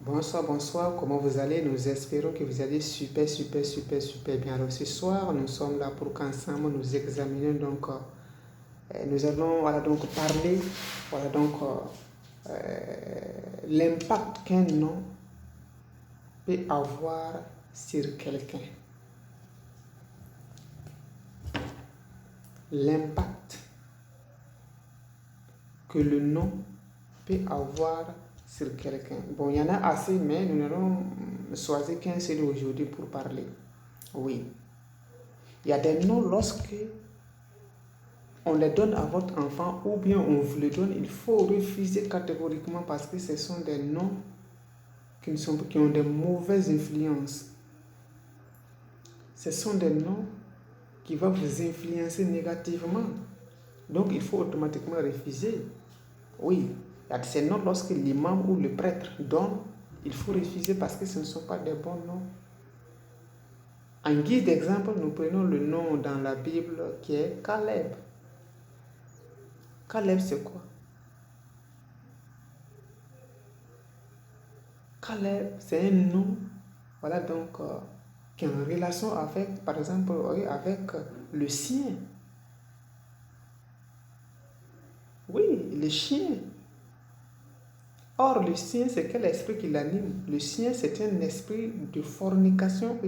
Bonsoir, bonsoir, comment vous allez? Nous espérons que vous allez super bien. Alors ce soir, nous sommes là pour qu'ensemble nous examinions nous allons donc parler l'impact qu'un nom peut avoir sur quelqu'un. L'impact que le nom peut avoir sur quelqu'un. Bon, il y en a assez, mais nous n'allons choisir qu'un seul aujourd'hui pour parler. Oui. Il y a des noms lorsque on les donne à votre enfant ou bien on vous les donne, il faut refuser catégoriquement parce que ce sont des noms qui ont de mauvaises influences. Ce sont des noms qui vont vous influencer négativement. Donc il faut automatiquement refuser. Oui, il y a ces noms lorsque l'imam ou le prêtre donne, il faut refuser parce que ce ne sont pas des bons noms. En guise d'exemple, nous prenons le nom dans la Bible qui est Caleb. Caleb, c'est quoi? Caleb, c'est un nom, voilà donc, qui est en relation avec, par exemple, avec le sien. Oui, le chien. Or, le sien, c'est quel esprit qui l'anime? Le sien, c'est un esprit de fornication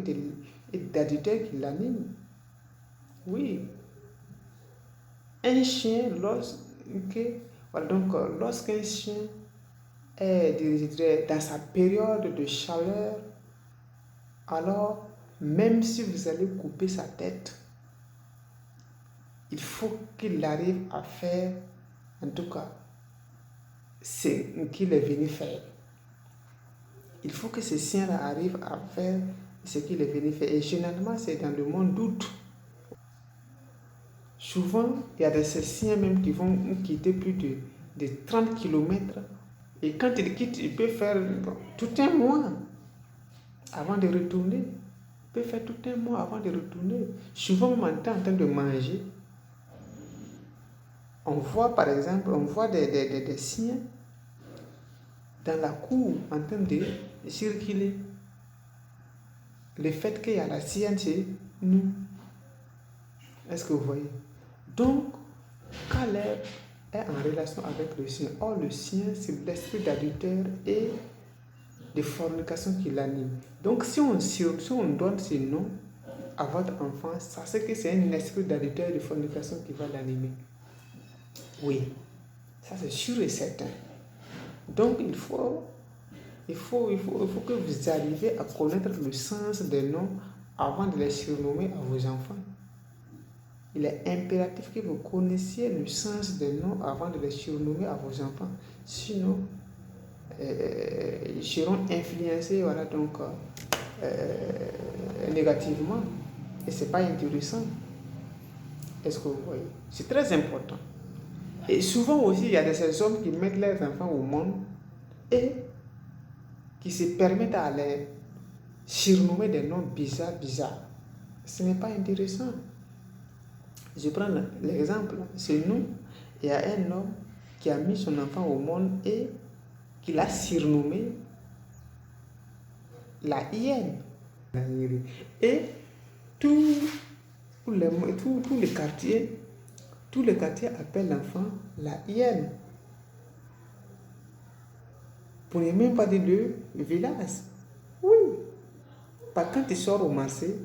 et d'adultère qui l'anime. Oui. Un chien, lorsqu'un chien est dans sa période de chaleur, alors, même si vous allez couper sa tête, il faut qu'il arrive à faire, en tout cas, ce qu'il est venu faire. Il faut que ce sien-là arrive à faire ce qu'il est venu faire. Et généralement, c'est dans le monde d'août. Souvent, il y a des siens même qui vont quitter plus de 30 km. Et quand ils quittent, ils peuvent faire tout un mois avant de retourner. Ils peuvent faire tout un mois avant de retourner. Souvent, même en train de manger, on voit par exemple, des siens dans la cour en train de circuler. Le fait qu'il y a la sienne, c'est nous. Est-ce que vous voyez? Donc, Caleb est en relation avec le sien. Or, le sien, c'est l'esprit d'adultère et de fornication qui l'anime. Donc, si on donne ce nom à votre enfant, sachez que c'est un esprit d'adultère et de fornication qui va l'animer. Oui, ça c'est sûr et certain. Donc, il faut que vous arriviez à connaître le sens des noms avant de les surnommer à vos enfants. Il est impératif que vous connaissiez le sens des noms avant de les surnommer à vos enfants. Sinon, ils seront influencés négativement. Et ce n'est pas intéressant. Est-ce que vous voyez? C'est très important. Et souvent aussi, il y a des hommes qui mettent leurs enfants au monde et qui se permettent à les surnommer des noms bizarres. Ce n'est pas intéressant. Je prends l'exemple. C'est nous, il y a un homme qui a mis son enfant au monde et qui l'a surnommé la hyène. Et tous les quartiers appellent l'enfant la hyène. Pour ne même pas dire le village. Oui. Quand il sort au marché,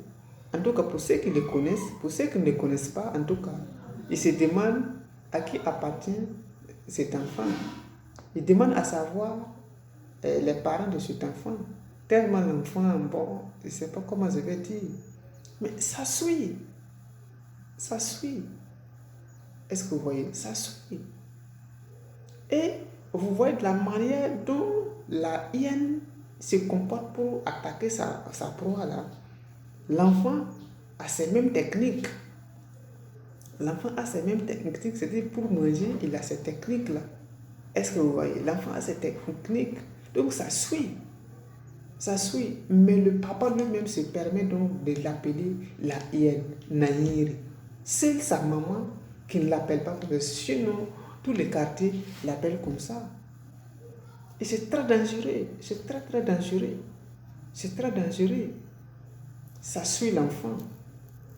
en tout cas pour ceux qui le connaissent, pour ceux qui ne le connaissent pas, en tout cas, ils se demandent à qui appartient cet enfant. Ils demandent à savoir les parents de cet enfant. Tellement l'enfant, bon, je ne sais pas comment je vais dire. Mais ça suit. Ça suit. Est-ce que vous voyez? Ça suit. Et vous voyez de la manière dont la hyène se comporte pour attaquer sa proie là. L'enfant a ces mêmes techniques. L'enfant a ces mêmes techniques, c'est-à-dire pour manger, il a ces techniques-là. Est-ce que vous voyez? L'enfant a ces techniques. Donc ça suit. Ça suit. Mais le papa lui-même se permet donc de l'appeler la hyène, Nahiri. C'est sa maman qui ne l'appelle pas, parce que sinon, tous les quartiers l'appellent comme ça. Et c'est très dangereux. C'est très, très dangereux. C'est très dangereux. Ça suit l'enfant.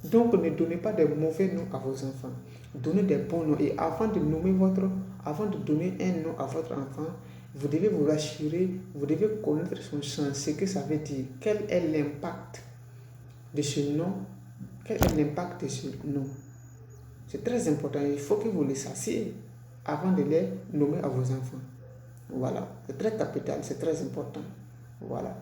Donc, ne donnez pas de mauvais noms à vos enfants. Donnez des bons noms. Et avant de donner un nom à votre enfant, vous devez vous rassurer, vous devez connaître son sens, ce que ça veut dire. Quel est l'impact de ce nom? Quel est l'impact de ce nom? C'est très important. Il faut que vous le sachiez avant de les nommer à vos enfants. Voilà. C'est très capital, c'est très important. Voilà.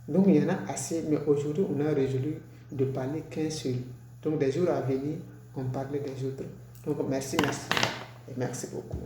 Donc, il y en a assez, mais aujourd'hui, on a résolu de parler qu'un seul. Donc, des jours à venir, on parlait des autres. Donc, merci et merci beaucoup.